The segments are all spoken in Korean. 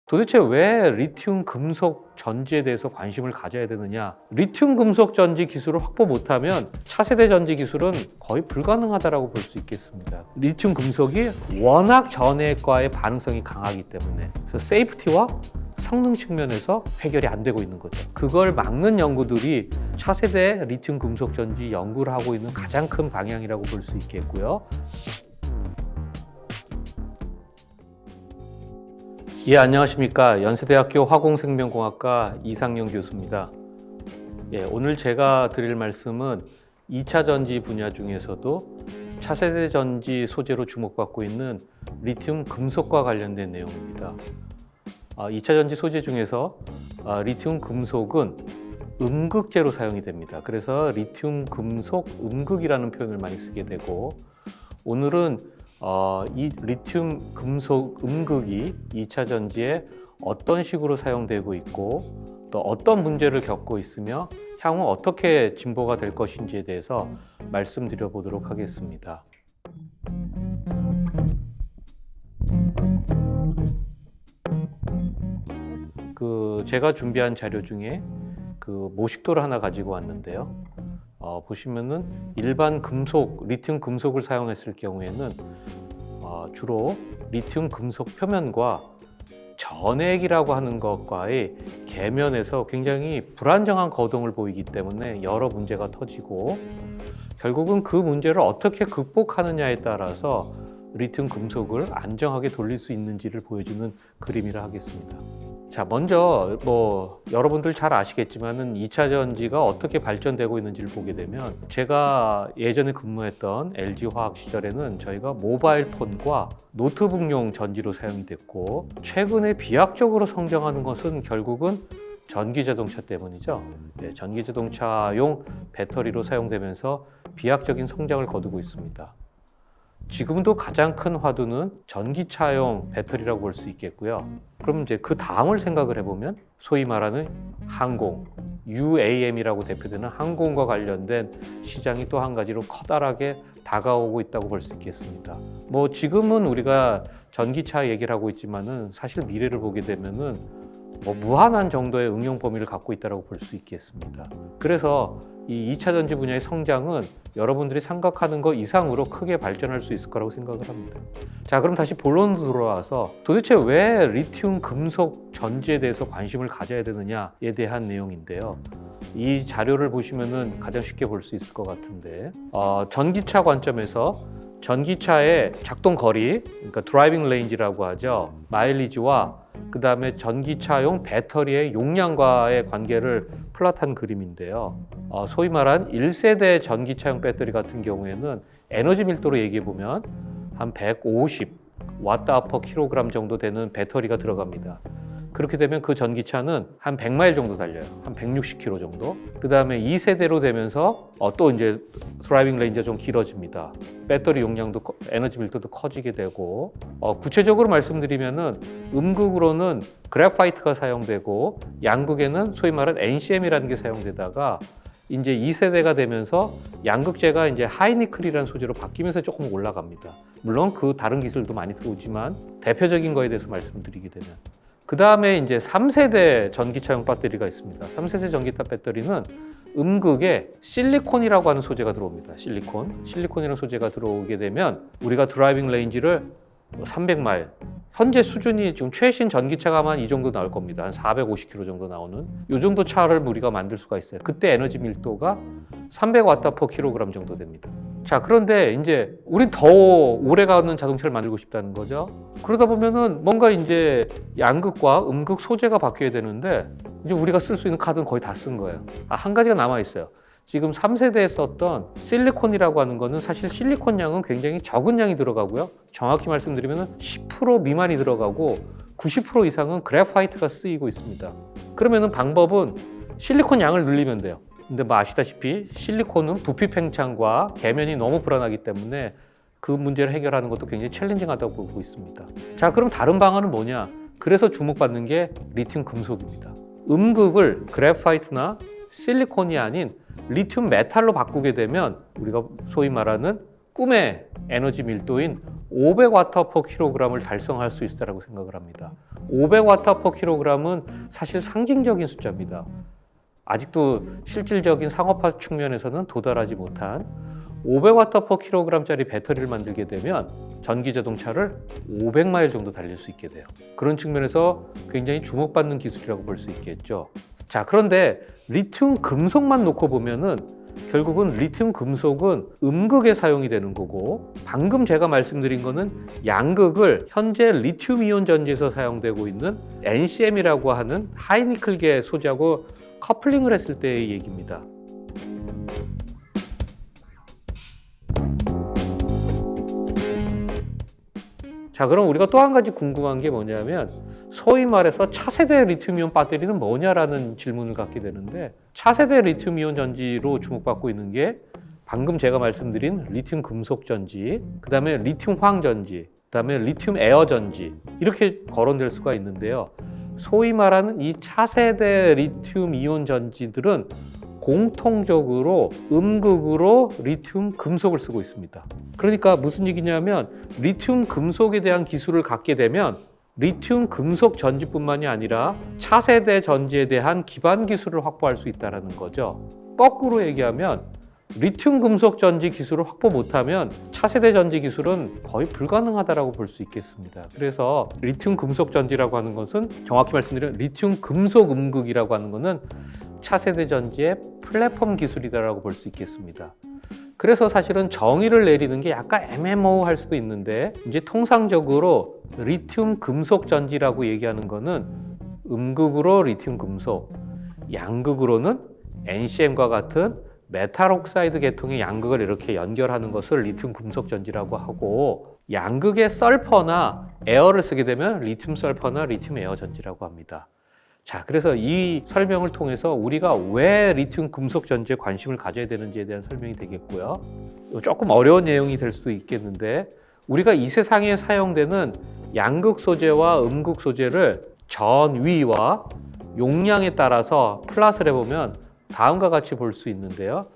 도대체 왜 리튬 금속 전지에 대해서 관심을 가져야 되느냐? 리튬 금속 전지 기술을 확보 못하면 차세대 전지 기술은 거의 불가능하다고 볼 수 있겠습니다. 리튬 금속이 워낙 전해과의 반응성이 강하기 때문에 그래서 세이프티와 성능 측면에서 해결이 안 되고 있는 거죠. 그걸 막는 연구들이 차세대 리튬 금속 전지 연구를 하고 있는 가장 큰 방향이라고 볼 수 있겠고요. 예, 안녕하십니까. 연세대학교 화공생명공학과 이상영 교수입니다. 예, 오늘 제가 드릴 말씀은 2차 전지 분야 중에서도 차세대 전지 소재로 주목받고 있는 리튬 금속과 관련된 내용입니다. 2차 전지 소재 중에서 리튬 금속은 음극재로 사용이 됩니다. 그래서 리튬 금속 음극이라는 표현을 많이 쓰게 되고, 오늘은 이 리튬 금속 음극이 2차 전지에 어떤 식으로 사용되고 있고 또 어떤 문제를 겪고 있으며 향후 어떻게 진보가 될 것인지에 대해서 말씀드려 보도록 하겠습니다. 제가 준비한 자료 중에 모식도를 하나 가지고 왔는데요. 보시면은 일반 금속, 리튬 금속을 사용했을 경우에는 주로 리튬 금속 표면과 전액이라고 하는 것과의 계면에서 굉장히 불안정한 거동을 보이기 때문에 여러 문제가 터지고, 결국은 그 문제를 어떻게 극복하느냐에 따라서 리튬 금속을 안정하게 돌릴 수 있는지를 보여주는 그림이라 하겠습니다. 자, 먼저 여러분들 잘 아시겠지만은 2차 전지가 어떻게 발전되고 있는지를 보게 되면, 제가 예전에 근무했던 LG 화학 시절에는 저희가 모바일 폰과 노트북용 전지로 사용이 됐고, 최근에 비약적으로 성장하는 것은 결국은 전기 자동차 때문이죠. 전기 자동차용 배터리로 사용되면서 비약적인 성장을 거두고 있습니다. 지금도 가장 큰 화두는 전기차용 배터리라고 볼 수 있겠고요. 그럼 이제 그 다음을 생각을 해보면 소위 말하는 항공, UAM이라고 대표되는 항공과 관련된 시장이 또 한 가지로 커다랗게 다가오고 있다고 볼 수 있겠습니다. 지금은 우리가 전기차 얘기를 하고 있지만은 사실 미래를 보게 되면은 무한한 정도의 응용 범위를 갖고 있다고 볼 수 있겠습니다. 그래서 이 2차 전지 분야의 성장은 여러분들이 생각하는 것 이상으로 크게 발전할 수 있을 거라고 생각을 합니다. 자, 그럼 다시 본론으로 돌아와서 도대체 왜 리튬 금속 전지에 대해서 관심을 가져야 되느냐에 대한 내용인데요. 이 자료를 보시면은 가장 쉽게 볼 수 있을 것 같은데, 전기차 관점에서 전기차의 작동 거리, 그러니까 드라이빙 레인지라고 하죠. 마일리지와 그 다음에 전기차용 배터리의 용량과의 관계를 플롯한 그림인데요. 소위 말한 1세대 전기차용 배터리 같은 경우에는 에너지 밀도로 얘기해 보면 한 150 Wh/kg 정도 되는 배터리가 들어갑니다. 그렇게 되면 그 전기차는 한 100마일 정도 달려요. 한 160km 정도. 그 다음에 2세대로 되면서 또 이제 드라이빙 레인지가 좀 길어집니다. 배터리 용량도, 에너지 밀도도 커지게 되고, 구체적으로 말씀드리면은 음극으로는 그래파이트가 사용되고, 양극에는 소위 말하는 NCM이라는 게 사용되다가 이제 2세대가 되면서 양극재가 이제 하이니클이라는 소재로 바뀌면서 조금 올라갑니다. 물론 그 다른 기술도 많이 들어오지만 대표적인 거에 대해서 말씀드리게 되면, 그 다음에 이제 3세대 전기차용 배터리가 있습니다. 3세대 전기차 배터리는 음극에 실리콘이라고 하는 소재가 들어옵니다. 실리콘이라는 소재가 들어오게 되면 우리가 드라이빙 레인지를 300마일, 현재 수준이 지금 최신 전기차가 한 이 정도 나올 겁니다. 한 450km 정도 나오는 이 정도 차를 우리가 만들 수가 있어요. 그때 에너지 밀도가 300Wh/kg 정도 됩니다. 자, 그런데 이제 우린 더 오래 가는 자동차를 만들고 싶다는 거죠. 그러다 보면은 뭔가 이제 양극과 음극 소재가 바뀌어야 되는데, 이제 우리가 쓸 수 있는 카드는 거의 다 쓴 거예요. 한 가지가 남아 있어요. 지금 3세대에 썼던 실리콘이라고 하는 거는 사실 실리콘 양은 굉장히 적은 양이 들어가고요. 정확히 말씀드리면 10% 미만이 들어가고 90% 이상은 그래파이트가 쓰이고 있습니다. 그러면은 방법은 실리콘 양을 늘리면 돼요. 근데 아시다시피 실리콘은 부피 팽창과 계면이 너무 불안하기 때문에 그 문제를 해결하는 것도 굉장히 챌린징하다고 보고 있습니다. 자, 그럼 다른 방안은 뭐냐? 그래서 주목받는 게 리튬 금속입니다. 음극을 그래파이트나 실리콘이 아닌 리튬 메탈로 바꾸게 되면 우리가 소위 말하는 꿈의 에너지 밀도인 500W/kg을 달성할 수 있다고 생각을 합니다. 500W/kg은 사실 상징적인 숫자입니다. 아직도 실질적인 상업화 측면에서는 도달하지 못한 500W/kg짜리 배터리를 만들게 되면 전기 자동차를 500마일 정도 달릴 수 있게 돼요. 그런 측면에서 굉장히 주목받는 기술이라고 볼 수 있겠죠. 자, 그런데 리튬 금속만 놓고 보면은 결국은 리튬 금속은 음극에 사용이 되는 거고, 방금 제가 말씀드린 거는 양극을 현재 리튬 이온 전지에서 사용되고 있는 NCM이라고 하는 하이니클계 소재하고 커플링을 했을 때의 얘기입니다. 자, 그럼 우리가 또 한 가지 궁금한 게 뭐냐면, 소위 말해서 차세대 리튬이온 배터리는 뭐냐라는 질문을 갖게 되는데, 차세대 리튬이온 전지로 주목받고 있는 게 방금 제가 말씀드린 리튬 금속 전지, 그 다음에 리튬 황 전지, 그 다음에 리튬 에어 전지, 이렇게 거론될 수가 있는데요. 소위 말하는 이 차세대 리튬 이온 전지들은 공통적으로 음극으로 리튬 금속을 쓰고 있습니다. 그러니까 무슨 얘기냐면, 리튬 금속에 대한 기술을 갖게 되면 리튬 금속 전지뿐만이 아니라 차세대 전지에 대한 기반 기술을 확보할 수 있다는 거죠. 거꾸로 얘기하면 리튬 금속 전지 기술을 확보 못하면 차세대 전지 기술은 거의 불가능하다고 볼 수 있겠습니다. 그래서 리튬 금속 전지라고 하는 것은, 정확히 말씀드리면 리튬 금속 음극이라고 하는 것은 차세대 전지의 플랫폼 기술이다라고 볼 수 있겠습니다. 그래서 사실은 정의를 내리는 게 약간 애매모호할 수도 있는데, 이제 통상적으로 리튬 금속 전지라고 얘기하는 거는 음극으로 리튬 금속, 양극으로는 NCM과 같은 메탈 옥사이드 계통의 양극을 이렇게 연결하는 것을 리튬 금속 전지라고 하고, 양극에 설퍼나 에어를 쓰게 되면 리튬 설퍼나 리튬 에어 전지라고 합니다. 자, 그래서 이 설명을 통해서 우리가 왜 리튬 금속 전지에 관심을 가져야 되는지에 대한 설명이 되겠고요. 조금 어려운 내용이 될 수도 있겠는데, 우리가 이 세상에 사용되는 양극 소재와 음극 소재를 전위와 용량에 따라서 플랫을 해보면 다음과 같이 볼 수 있는데요.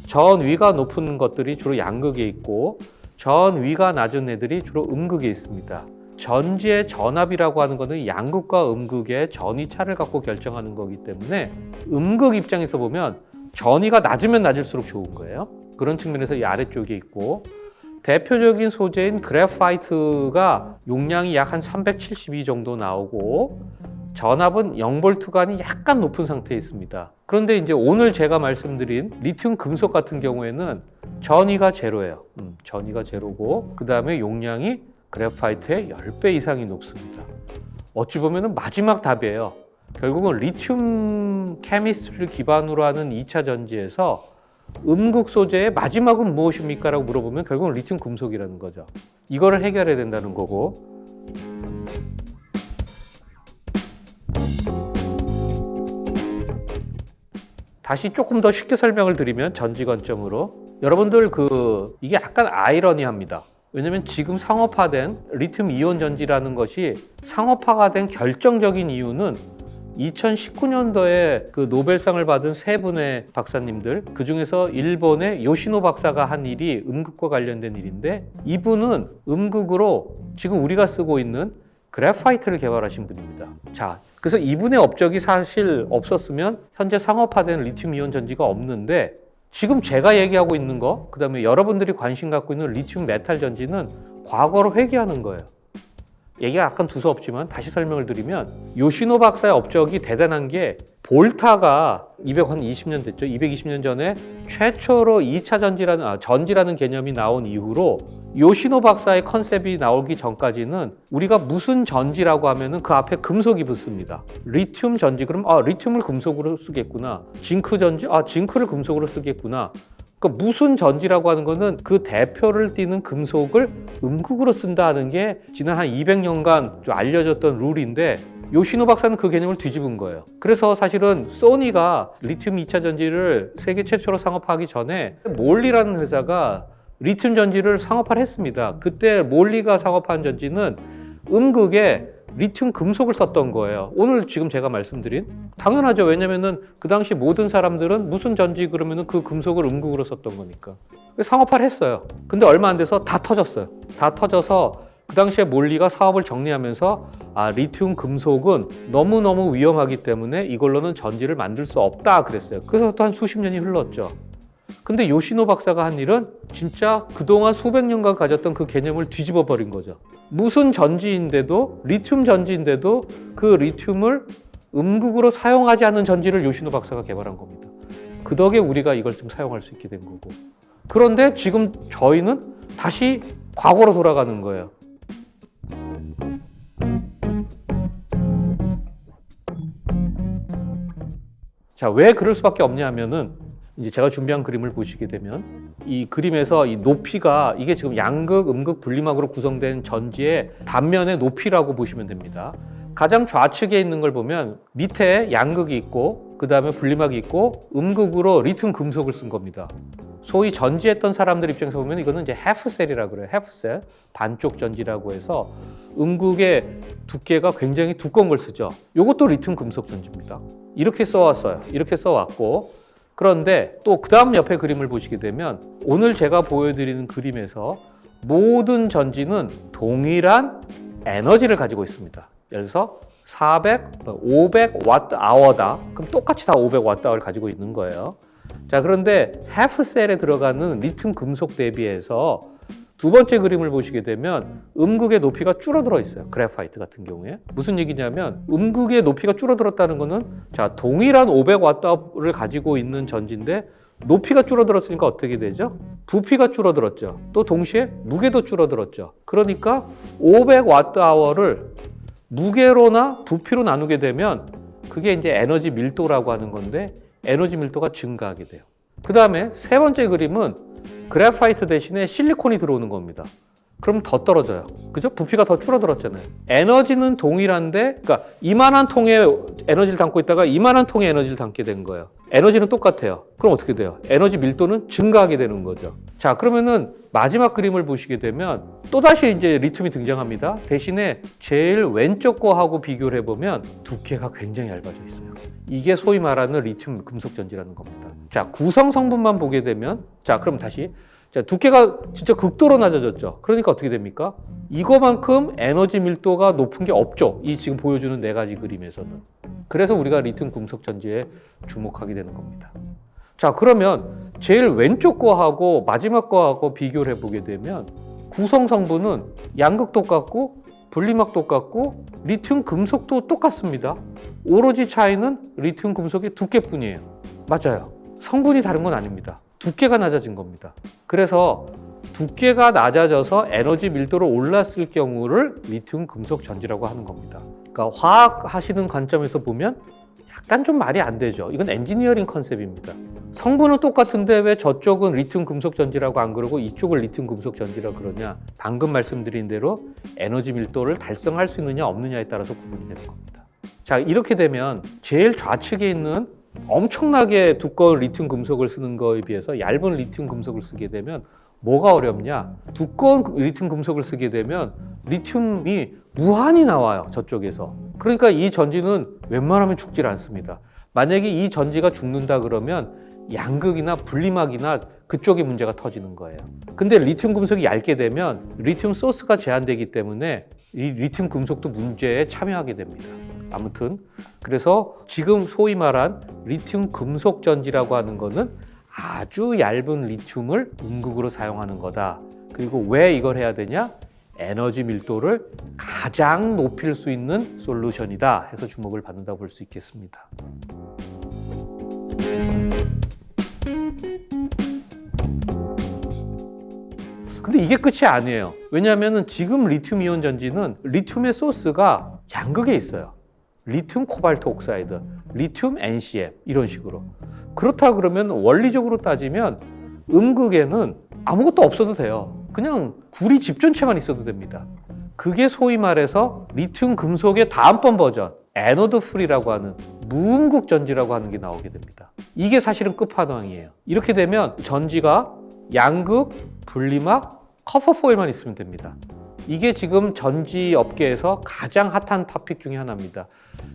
전위가 높은 것들이 주로 양극에 있고, 전위가 낮은 애들이 주로 음극에 있습니다. 전지의 전압이라고 하는 것은 양극과 음극의 전위차를 갖고 결정하는 거기 때문에, 음극 입장에서 보면 전위가 낮으면 낮을수록 좋은 거예요. 그런 측면에서 이 아래쪽에 있고, 대표적인 소재인 그래파이트가 용량이 약 한 372 정도 나오고, 전압은 0V간이 약간 높은 상태에 있습니다. 그런데 이제 오늘 제가 말씀드린 리튬 금속 같은 경우에는 전위가 제로예요. 전위가 제로고, 그 다음에 용량이 그래파이트의 10배 이상이 높습니다. 어찌 보면 마지막 답이에요. 결국은 리튬 케미스트리를 기반으로 하는 2차 전지에서 음극 소재의 마지막은 무엇입니까? 라고 물어보면 결국은 리튬 금속이라는 거죠. 이거를 해결해야 된다는 거고, 다시 조금 더 쉽게 설명을 드리면, 전지 관점으로 여러분들 이게 약간 아이러니합니다. 왜냐면 지금 상업화된 리튬 이온 전지라는 것이 상업화가 된 결정적인 이유는 2019년도에 그 노벨상을 받은 세 분의 박사님들, 그 중에서 일본의 요시노 박사가 한 일이 음극과 관련된 일인데, 이분은 음극으로 지금 우리가 쓰고 있는 그래파이트를 개발하신 분입니다. 자, 그래서 이분의 업적이 사실 없었으면 현재 상업화된 리튬 이온 전지가 없는데, 지금 제가 얘기하고 있는 거, 그 다음에 여러분들이 관심 갖고 있는 리튬 메탈 전지는 과거로 회귀하는 거예요. 얘기가 약간 두서없지만 다시 설명을 드리면, 요시노 박사의 업적이 대단한 게, 볼타가 220년 됐죠. 220년 전에 최초로 2차 전지라는 개념이 나온 이후로 요시노 박사의 컨셉이 나오기 전까지는 우리가 무슨 전지라고 하면은 그 앞에 금속이 붙습니다. 리튬 전지, 그럼 리튬을 금속으로 쓰겠구나. 징크 전지, 징크를 금속으로 쓰겠구나. 그러니까 무슨 전지라고 하는 거는 그 대표를 띠는 금속을 음극으로 쓴다는 게 지난 한 200년간 좀 알려졌던 룰인데, 요시노 박사는 그 개념을 뒤집은 거예요. 그래서 사실은 소니가 리튬 2차 전지를 세계 최초로 상업화하기 전에 몰리라는 회사가 리튬 전지를 상업화를 했습니다. 그때 몰리가 상업화한 전지는 음극에 리튬 금속을 썼던 거예요. 오늘 지금 제가 말씀드린, 당연하죠. 왜냐면은 그 당시 모든 사람들은 무슨 전지 그러면은 그 금속을 음극으로 썼던 거니까. 상업화를 했어요. 근데 얼마 안 돼서 다 터졌어요. 다 터져서 그 당시에 몰리가 사업을 정리하면서 리튬 금속은 너무너무 위험하기 때문에 이걸로는 전지를 만들 수 없다 그랬어요. 그래서 또 한 수십 년이 흘렀죠. 근데 요시노 박사가 한 일은 진짜 그동안 수백 년간 가졌던 그 개념을 뒤집어 버린 거죠. 무슨 전지인데도, 리튬 전지인데도 그 리튬을 음극으로 사용하지 않는 전지를 요시노 박사가 개발한 겁니다. 그 덕에 우리가 이걸 좀 사용할 수 있게 된 거고. 그런데 지금 저희는 다시 과거로 돌아가는 거예요. 자, 왜 그럴 수밖에 없냐 하면은 이제 제가 준비한 그림을 보시게 되면 이 그림에서 이 높이가 이게 지금 양극, 음극, 분리막으로 구성된 전지의 단면의 높이라고 보시면 됩니다. 가장 좌측에 있는 걸 보면 밑에 양극이 있고 그 다음에 분리막이 있고 음극으로 리튬 금속을 쓴 겁니다. 소위 전지했던 사람들 입장에서 보면 이거는 이제 해프셀이라고 그래요. 해프셀, 반쪽 전지라고 해서 음극의 두께가 굉장히 두꺼운 걸 쓰죠. 이것도 리튬 금속 전지입니다. 이렇게 써왔어요. 이렇게 써왔고, 그런데 또 그 다음 옆에 그림을 보시게 되면 오늘 제가 보여드리는 그림에서 모든 전지는 동일한 에너지를 가지고 있습니다. 예를 들어서 400, 500Wh다. 그럼 똑같이 다 500Wh를 가지고 있는 거예요. 자, 그런데 해프셀에 들어가는 리튬 금속 대비해서 두 번째 그림을 보시게 되면 음극의 높이가 줄어들어 있어요. 그래파이트 같은 경우에. 무슨 얘기냐면 음극의 높이가 줄어들었다는 거는 자, 동일한 500W를 가지고 있는 전지인데 높이가 줄어들었으니까 어떻게 되죠? 부피가 줄어들었죠. 또 동시에 무게도 줄어들었죠. 그러니까 500Wh를 무게로나 부피로 나누게 되면 그게 이제 에너지 밀도라고 하는 건데 에너지 밀도가 증가하게 돼요. 그 다음에 세 번째 그림은 그래파이트 대신에 실리콘이 들어오는 겁니다. 그럼 더 떨어져요. 그죠? 부피가 더 줄어들었잖아요. 에너지는 동일한데, 그러니까 이만한 통의 에너지를 담고 있다가 이만한 통의 에너지를 담게 된 거예요. 에너지는 똑같아요. 그럼 어떻게 돼요? 에너지 밀도는 증가하게 되는 거죠. 자, 그러면은 마지막 그림을 보시게 되면 또다시 이제 리튬이 등장합니다. 대신에 제일 왼쪽 거하고 비교를 해보면 두께가 굉장히 얇아져 있어요. 이게 소위 말하는 리튬 금속 전지라는 겁니다. 자, 구성 성분만 보게 되면, 자, 그럼 다시. 자, 두께가 진짜 극도로 낮아졌죠. 그러니까 어떻게 됩니까? 이거만큼 에너지 밀도가 높은 게 없죠. 이 지금 보여주는 네 가지 그림에서는. 그래서 우리가 리튬 금속 전지에 주목하게 되는 겁니다. 자, 그러면 제일 왼쪽 거하고 마지막 거하고 비교를 해보게 되면 구성 성분은 양극 똑같고 분리막 똑같고 리튬 금속도 똑같습니다. 오로지 차이는 리튬 금속의 두께뿐이에요. 맞아요. 성분이 다른 건 아닙니다. 두께가 낮아진 겁니다. 그래서 두께가 낮아져서 에너지 밀도로 올랐을 경우를 리튬 금속 전지라고 하는 겁니다. 그러니까 화학 하시는 관점에서 보면 약간 좀 말이 안 되죠. 이건 엔지니어링 컨셉입니다. 성분은 똑같은데 왜 저쪽은 리튬 금속 전지라고 안 그러고 이쪽을 리튬 금속 전지라고 그러냐? 방금 말씀드린 대로 에너지 밀도를 달성할 수 있느냐 없느냐에 따라서 구분이 되는 겁니다. 자, 이렇게 되면 제일 좌측에 있는 엄청나게 두꺼운 리튬 금속을 쓰는 거에 비해서 얇은 리튬 금속을 쓰게 되면 뭐가 어렵냐? 두꺼운 리튬 금속을 쓰게 되면 리튬이 무한히 나와요, 저쪽에서. 그러니까 이 전지는 웬만하면 죽질 않습니다. 만약에 이 전지가 죽는다 그러면 양극이나 분리막이나 그쪽에 문제가 터지는 거예요. 근데 리튬 금속이 얇게 되면 리튬 소스가 제한되기 때문에 이 리튬 금속도 문제에 참여하게 됩니다. 아무튼 그래서 지금 소위 말한 리튬 금속 전지라고 하는 거는 아주 얇은 리튬을 음극으로 사용하는 거다. 그리고 왜 이걸 해야 되냐? 에너지 밀도를 가장 높일 수 있는 솔루션이다 해서 주목을 받는다고 볼 수 있겠습니다. 근데 이게 끝이 아니에요. 왜냐하면 지금 리튬 이온 전지는 리튬의 소스가 양극에 있어요. 리튬 코발트 옥사이드, 리튬 NCM 이런 식으로. 그렇다 그러면 원리적으로 따지면 음극에는 아무것도 없어도 돼요. 그냥 구리 집 전체만 있어도 됩니다. 그게 소위 말해서 리튬 금속의 다음번 버전, 애노드 프리라고 하는 무음극 전지라고 하는 게 나오게 됩니다. 이게 사실은 끝판왕이에요. 이렇게 되면 전지가 양극, 분리막, 커퍼 포일만 있으면 됩니다. 이게 지금 전지 업계에서 가장 핫한 토픽 중에 하나입니다.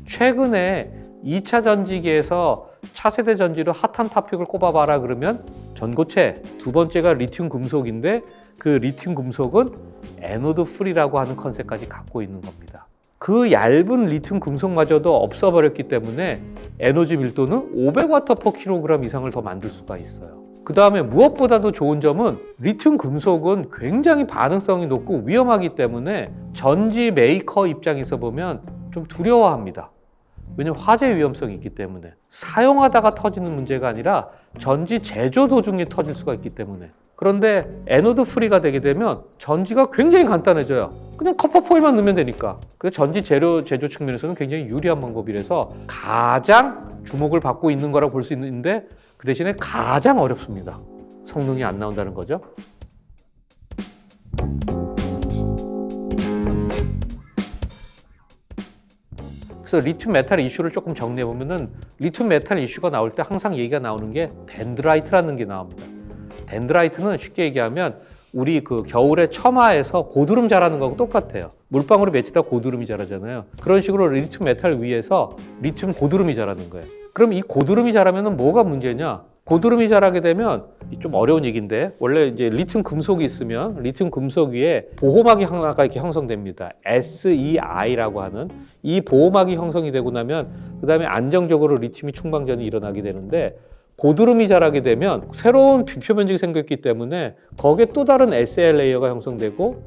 최근에 2차 전지계에서 차세대 전지로 핫한 토픽을 꼽아봐라 그러면 전고체, 두 번째가 리튬 금속인데 그 리튬 금속은 에노드 프리라고 하는 컨셉까지 갖고 있는 겁니다. 그 얇은 리튬 금속마저도 없어버렸기 때문에 에너지 밀도는 500W/kg 이상을 더 만들 수가 있어요. 그 다음에 무엇보다도 좋은 점은 리튬 금속은 굉장히 반응성이 높고 위험하기 때문에 전지 메이커 입장에서 보면 좀 두려워합니다. 왜냐하면 화재 위험성이 있기 때문에. 사용하다가 터지는 문제가 아니라 전지 제조 도중에 터질 수가 있기 때문에. 그런데 에노드 프리가 되게 되면 전지가 굉장히 간단해져요. 그냥 커퍼포일만 넣으면 되니까. 그래서 전지 재료 제조 측면에서는 굉장히 유리한 방법이라서 가장 주목을 받고 있는 거라고 볼 수 있는데 그 대신에 가장 어렵습니다. 성능이 안 나온다는 거죠. 그래서 리튬 메탈 이슈를 조금 정리해 보면은 리튬 메탈 이슈가 나올 때 항상 얘기가 나오는 게 덴드라이트라는 게 나옵니다. 덴드라이트는 쉽게 얘기하면 우리 그 겨울에 처마에서 고드름 자라는 거하고 똑같아요. 물방울이 맺히다 고드름이 자라잖아요. 그런 식으로 리튬 메탈 위에서 리튬 고드름이 자라는 거예요. 그럼 이 고드름이 자라면 뭐가 문제냐? 고드름이 자라게 되면 좀 어려운 얘기인데 원래 이제 리튬 금속이 있으면 리튬 금속 위에 보호막이 하나가 이렇게 형성됩니다. SEI라고 하는 이 보호막이 형성이 되고 나면 그 다음에 안정적으로 리튬이 충방전이 일어나게 되는데 고드름이 자라게 되면 새로운 비표 면적이 생겼기 때문에 거기에 또 다른 SL 레이어가 형성되고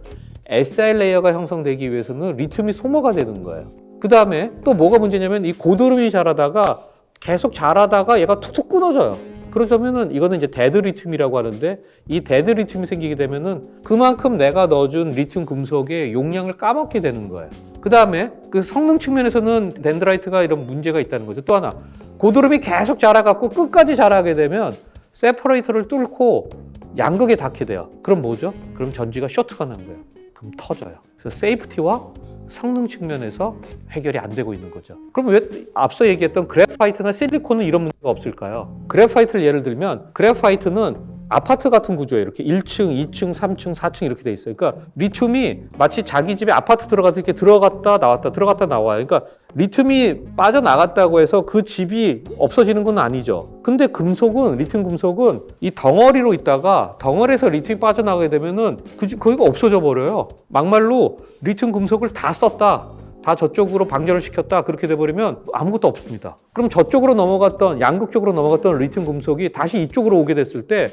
SL 레이어가 형성되기 위해서는 리튬이 소모가 되는 거예요. 그 다음에 또 뭐가 문제냐면 이 고드름이 자라다가 계속 자라다가 얘가 툭툭 끊어져요. 그러자면은 이거는 이제 데드 리튬이라고 하는데 이 데드 리튬이 생기게 되면은 그만큼 내가 넣어준 리튬 금속의 용량을 까먹게 되는 거예요. 그 다음에 그 성능 측면에서는 덴드라이트가 이런 문제가 있다는 거죠. 또 하나 고드름이 계속 자라갖고 끝까지 자라게 되면 세퍼레이터를 뚫고 양극에 닿게 돼요. 그럼 뭐죠? 그럼 전지가 쇼트가 난 거예요. 그럼 터져요. 그래서 세이프티와 성능 측면에서 해결이 안 되고 있는 거죠. 그럼 왜 앞서 얘기했던 그래파이트나 실리콘은 이런 문제가 없을까요? 그래파이트를 예를 들면 그래파이트는 아파트 같은 구조예요. 이렇게 1층, 2층, 3층, 4층 이렇게 돼 있어요. 그러니까 리튬이 마치 자기 집에 아파트 들어가서 이렇게 들어갔다 나왔다 들어갔다 나와요. 그러니까 리튬이 빠져나갔다고 해서 그 집이 없어지는 건 아니죠. 근데 금속은 리튬 금속은 이 덩어리로 있다가 덩어리에서 리튬이 빠져나가게 되면은 거기가 없어져 버려요. 막말로 리튬 금속을 다 썼다. 다 저쪽으로 방전을 시켰다. 그렇게 돼버리면 아무것도 없습니다. 그럼 저쪽으로 넘어갔던 양극적으로 넘어갔던 리튬 금속이 다시 이쪽으로 오게 됐을 때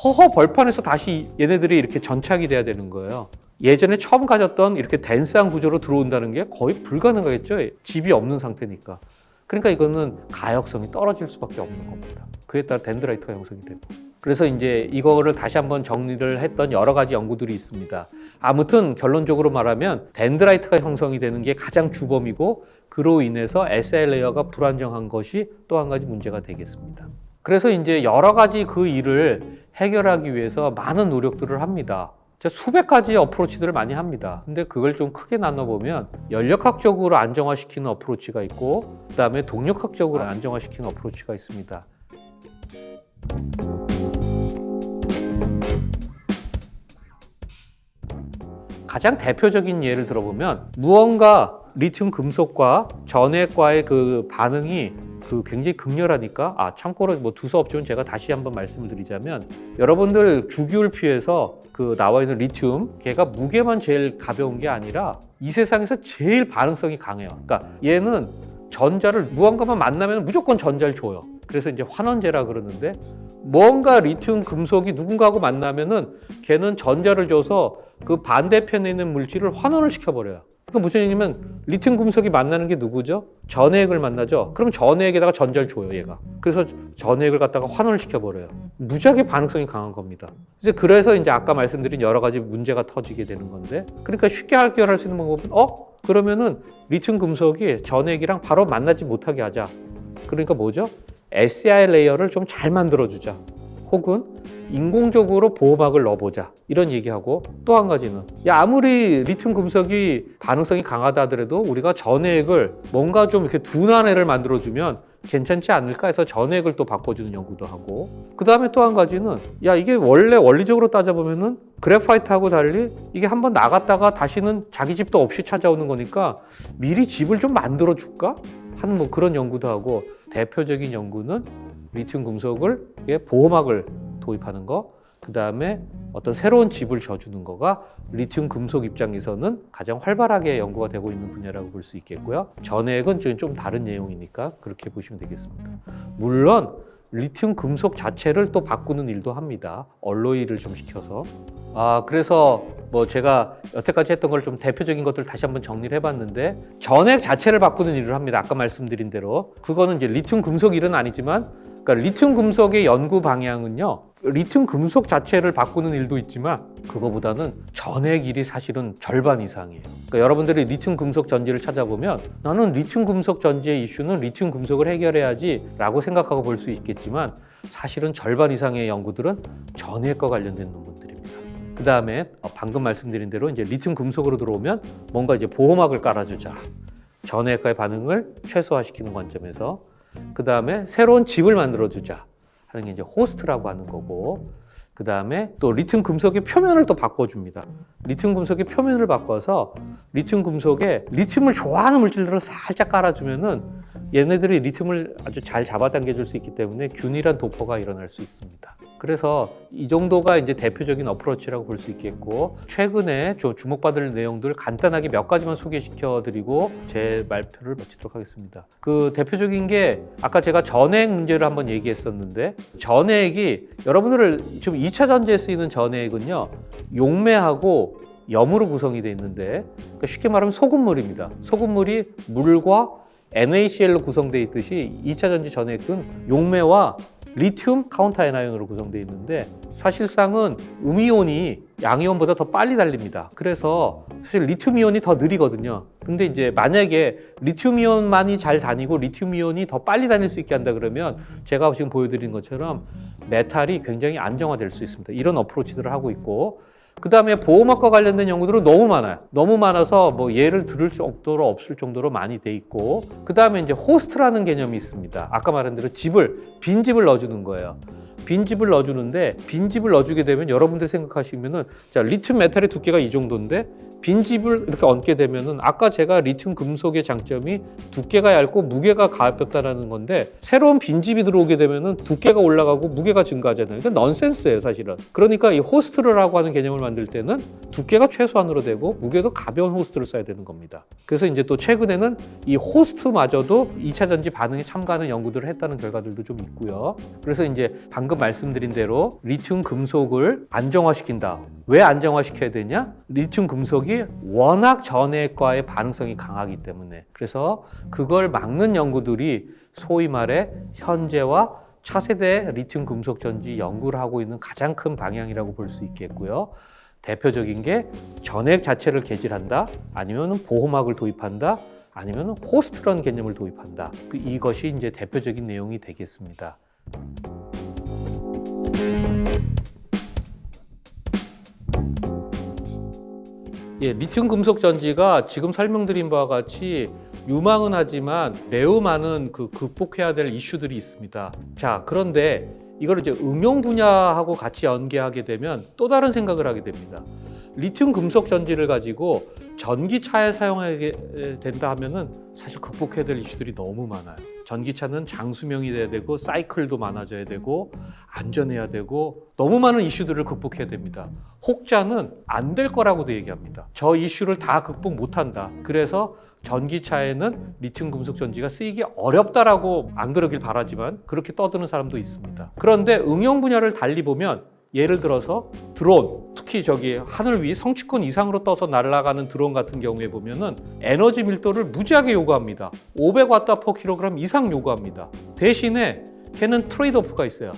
허허 벌판에서 다시 얘네들이 이렇게 전착이 돼야 되는 거예요. 예전에 처음 가졌던 이렇게 덴스한 구조로 들어온다는 게 거의 불가능하겠죠. 집이 없는 상태니까. 그러니까 이거는 가역성이 떨어질 수밖에 없는 겁니다. 그에 따라 덴드라이트가 형성이 되고. 그래서 이제 이거를 다시 한번 정리를 했던 여러 가지 연구들이 있습니다. 아무튼 결론적으로 말하면 덴드라이트가 형성이 되는 게 가장 주범이고 그로 인해서 SL 레이어가 불안정한 것이 또 한 가지 문제가 되겠습니다. 그래서 이제 여러 가지 그 일을 해결하기 위해서 많은 노력들을 합니다. 수백 가지 어프로치들을 많이 합니다. 근데 그걸 좀 크게 나눠보면 연력학적으로 안정화시키는 어프로치가 있고 그 다음에 동력학적으로 안정화시키는 어프로치가 있습니다. 가장 대표적인 예를 들어보면 무언가 리튬 금속과 전해과의 그 반응이 굉장히 극렬하니까 참고로 뭐 두서 없지만 제가 다시 한번 말씀을 드리자면 여러분들 주기율표에서 나와 있는 리튬 걔가 무게만 제일 가벼운 게 아니라 이 세상에서 제일 반응성이 강해요. 그러니까 얘는 전자를 무언가만 만나면 무조건 전자를 줘요. 그래서 이제 환원제라 그러는데 뭔가 리튬 금속이 누군가하고 만나면은 걔는 전자를 줘서 그 반대편에 있는 물질을 환원을 시켜버려요. 그러니까 무슨 얘기냐면 리튬 금속이 만나는 게 누구죠? 전해액을 만나죠. 그럼 전해액에다가 전자를 줘요, 얘가. 그래서 전해액을 갖다가 환원을 시켜버려요. 무지하게 반응성이 강한 겁니다. 그래서 이제 아까 말씀드린 여러 가지 문제가 터지게 되는 건데, 그러니까 쉽게 해결할 수 있는 방법은 그러면은 리튬 금속이 전해액이랑 바로 만나지 못하게 하자. 그러니까 뭐죠? SEI 레이어를 좀 잘 만들어주자. 혹은 인공적으로 보호막을 넣어보자 이런 얘기하고, 또 한 가지는 아무리 리튬 금속이 반응성이 강하다 하더라도 우리가 전해액을 뭔가 좀 이렇게 둔한 애를 만들어주면 괜찮지 않을까 해서 전해액을 또 바꿔주는 연구도 하고, 그 다음에 또 한 가지는 이게 원래 원리적으로 따져보면은 그래파이트하고 달리 이게 한번 나갔다가 다시는 자기 집도 없이 찾아오는 거니까 미리 집을 좀 만들어 줄까 하는 뭐 그런 연구도 하고, 대표적인 연구는 리튬 금속을 보호막을 도입하는 거, 그 다음에 어떤 새로운 집을 져주는 거가 리튬 금속 입장에서는 가장 활발하게 연구가 되고 있는 분야라고 볼 수 있겠고요. 전해액은 좀 다른 내용이니까 그렇게 보시면 되겠습니다. 물론 리튬 금속 자체를 또 바꾸는 일도 합니다. 얼로이를 좀 시켜서. 그래서 뭐 제가 여태까지 했던 걸 좀 대표적인 것들 다시 한번 정리를 해봤는데, 전액 자체를 바꾸는 일을 합니다. 아까 말씀드린 대로. 그거는 이제 리튬 금속 일은 아니지만, 그러니까 리튬 금속의 연구 방향은요, 리튬 금속 자체를 바꾸는 일도 있지만 그거보다는 전액 일이 사실은 절반 이상이에요. 그러니까 여러분들이 리튬 금속 전지를 찾아보면 나는 리튬 금속 전지의 이슈는 리튬 금속을 해결해야지 라고 생각하고 볼 수 있겠지만, 사실은 절반 이상의 연구들은 전액과 관련된 논문들입니다. 그 다음에 방금 말씀드린 대로 이제 리튬 금속으로 들어오면 뭔가 이제 보호막을 깔아주자, 전해액과의 반응을 최소화시키는 관점에서, 그 다음에 새로운 집을 만들어주자 하는 게 이제 호스트라고 하는 거고, 그 다음에 또 리튬 금속의 표면을 또 바꿔줍니다. 리튬 금속의 표면을 바꿔서 리튬 금속에 리튬을 좋아하는 물질들을 살짝 깔아주면은 얘네들이 리튬을 아주 잘 잡아당겨 줄 수 있기 때문에 균일한 도포가 일어날 수 있습니다. 그래서 이 정도가 이제 대표적인 어프로치라고 볼 수 있겠고, 최근에 주목받을 내용들 간단하게 몇 가지만 소개시켜 드리고 제 발표를 마치도록 하겠습니다. 그 대표적인 게 아까 제가 전해액 문제를 한번 얘기했었는데, 전해액이 여러분들 지금 2차 전지에 쓰이는 전해액은요, 용매하고 염으로 구성이 되어 있는데, 그러니까 쉽게 말하면 소금물입니다. 소금물이 물과 NaCl로 구성되어 있듯이 2차 전지 전해액은 용매와 리튬 카운터 애나이온으로 구성되어 있는데, 사실상은 음이온이 양이온보다 더 빨리 달립니다. 그래서 사실 리튬 이온이 더 느리거든요. 근데 이제 만약에 리튬 이온만이 잘 다니고 리튬 이온이 더 빨리 다닐 수 있게 한다 그러면 제가 지금 보여드린 것처럼 메탈이 굉장히 안정화될 수 있습니다. 이런 어프로치들을 하고 있고, 그 다음에 보호막과 관련된 연구들은 너무 많아요. 너무 많아서 뭐 예를 들을 정도로 없을 정도로 많이 돼 있고, 그 다음에 이제 호스트라는 개념이 있습니다. 아까 말한 대로 빈 집을 넣어주는 거예요. 빈 집을 넣어주는데, 빈 집을 넣어주게 되면 여러분들 생각하시면은, 자, 리튬 메탈의 두께가 이 정도인데 빈 집을 이렇게 얹게 되면은, 아까 제가 리튬 금속의 장점이 두께가 얇고 무게가 가볍다라는 건데, 새로운 빈 집이 들어오게 되면은 두께가 올라가고 무게가 증가하잖아요. 이건 넌센스예요, 사실은. 그러니까 이 호스트라고 하는 개념을 만들 때는 두께가 최소한으로 되고 무게도 가벼운 호스트를 써야 되는 겁니다. 그래서 이제 또 최근에는 이 호스트마저도 2차 전지 반응에 참가하는 연구들을 했다는 결과들도 좀 있고요. 그래서 이제 방금 말씀드린 대로 리튬 금속을 안정화시킨다. 왜 안정화시켜야 되냐? 리튬 금속이 워낙 전해액과의 반응성이 강하기 때문에. 그래서 그걸 막는 연구들이 소위 말해 현재와 차세대 리튬 금속 전지 연구를 하고 있는 가장 큰 방향이라고 볼 수 있겠고요. 대표적인 게 전해액 자체를 개질한다, 아니면 보호막을 도입한다, 아니면 호스트라는 개념을 도입한다. 이것이 이제 대표적인 내용이 되겠습니다. 리튬 금속 전지가 지금 설명드린 바와 같이 유망은 하지만 매우 많은 극복해야 될 이슈들이 있습니다. 자, 그런데 이걸 이제 응용 분야하고 같이 연계하게 되면 또 다른 생각을 하게 됩니다. 리튬 금속 전지를 가지고 전기차에 사용하게 된다 하면은 사실 극복해야 될 이슈들이 너무 많아요. 전기차는 장수명이 돼야 되고, 사이클도 많아져야 되고, 안전해야 되고, 너무 많은 이슈들을 극복해야 됩니다. 혹자는 안 될 거라고도 얘기합니다. 저 이슈를 다 극복 못한다. 그래서 전기차에는 리튬 금속 전지가 쓰이기 어렵다라고, 안 그러길 바라지만 그렇게 떠드는 사람도 있습니다. 그런데 응용 분야를 달리 보면, 예를 들어서 드론, 특히 하늘 위 성취권 이상으로 떠서 날아가는 드론 같은 경우에 보면은 에너지 밀도를 무지하게 요구합니다. 500W/kg 이상 요구합니다. 대신에 걔는 트레이드오프가 있어요.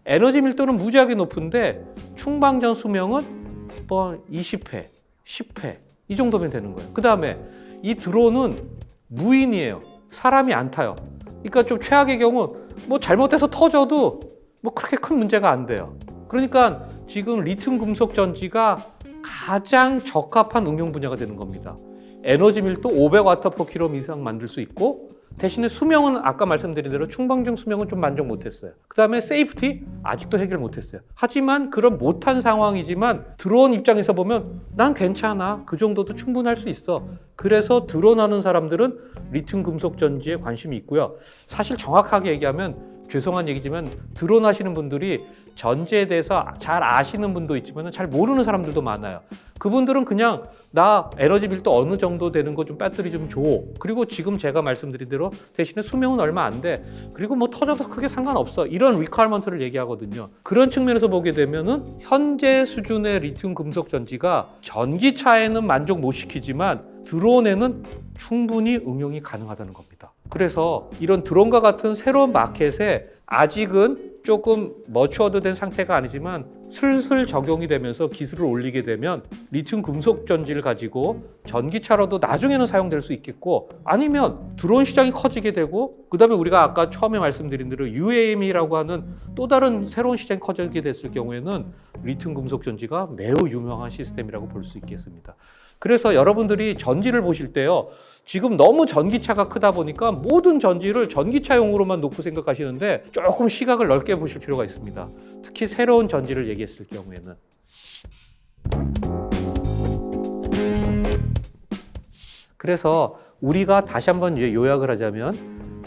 에너지 밀도는 무지하게 높은데 충방전 수명은 뭐 20회, 10회 이 정도면 되는 거예요. 그 다음에 이 드론은 무인이에요. 사람이 안 타요. 그러니까 좀 최악의 경우 뭐 잘못해서 터져도 뭐 그렇게 큰 문제가 안 돼요. 그러니까 지금 리튬 금속 전지가 가장 적합한 응용 분야가 되는 겁니다. 에너지 밀도 500W/kg 이상 만들 수 있고, 대신에 수명은 아까 말씀드린 대로 충방정 수명은 좀 만족 못했어요. 그 다음에 세이프티 아직도 해결 못했어요. 하지만 그런 못한 상황이지만 드론 입장에서 보면 난 괜찮아, 그 정도도 충분할 수 있어. 그래서 드론하는 사람들은 리튬 금속 전지에 관심이 있고요. 사실 정확하게 얘기하면 죄송한 얘기지만 드론 하시는 분들이 전지에 대해서 잘 아시는 분도 있지만 잘 모르는 사람들도 많아요. 그분들은 그냥 나 에너지 밀도 어느 정도 되는 거 좀 배터리 좀 줘. 그리고 지금 제가 말씀드린 대로 대신에 수명은 얼마 안 돼. 그리고 뭐 터져도 크게 상관없어. 이런 리퀘어먼트를 얘기하거든요. 그런 측면에서 보게 되면은 현재 수준의 리튬 금속 전지가 전기차에는 만족 못 시키지만 드론에는 충분히 응용이 가능하다는 겁니다. 그래서 이런 드론과 같은 새로운 마켓에 아직은 조금 머추어드된 상태가 아니지만 슬슬 적용이 되면서 기술을 올리게 되면 리튬 금속 전지를 가지고 전기차로도 나중에는 사용될 수 있겠고, 아니면 드론 시장이 커지게 되고, 그 다음에 우리가 아까 처음에 말씀드린 대로 UAM이라고 하는 또 다른 새로운 시장이 커지게 됐을 경우에는 리튬 금속 전지가 매우 유명한 시스템이라고 볼 수 있겠습니다. 그래서 여러분들이 전지를 보실 때요, 지금 너무 전기차가 크다 보니까 모든 전지를 전기차용으로만 놓고 생각하시는데 조금 시각을 넓게 보실 필요가 있습니다. 특히 새로운 전지를 얘기했을 경우에는. 그래서 우리가 다시 한번 요약을 하자면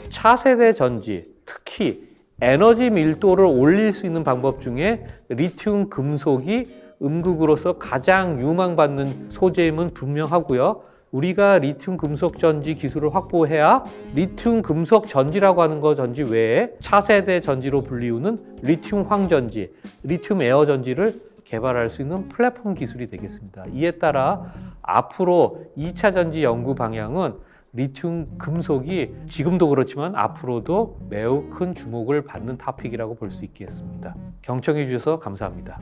차세대 전지, 특히 에너지 밀도를 올릴 수 있는 방법 중에 리튬 금속이 음극으로서 가장 유망받는 소재임은 분명하고요. 우리가 리튬 금속 전지 기술을 확보해야 리튬 금속 전지라고 하는 거 전지 외에 차세대 전지로 불리우는 리튬 황전지, 리튬 에어 전지를 개발할 수 있는 플랫폼 기술이 되겠습니다. 이에 따라 앞으로 2차 전지 연구 방향은 리튬 금속이 지금도 그렇지만 앞으로도 매우 큰 주목을 받는 토픽이라고 볼 수 있겠습니다. 경청해 주셔서 감사합니다.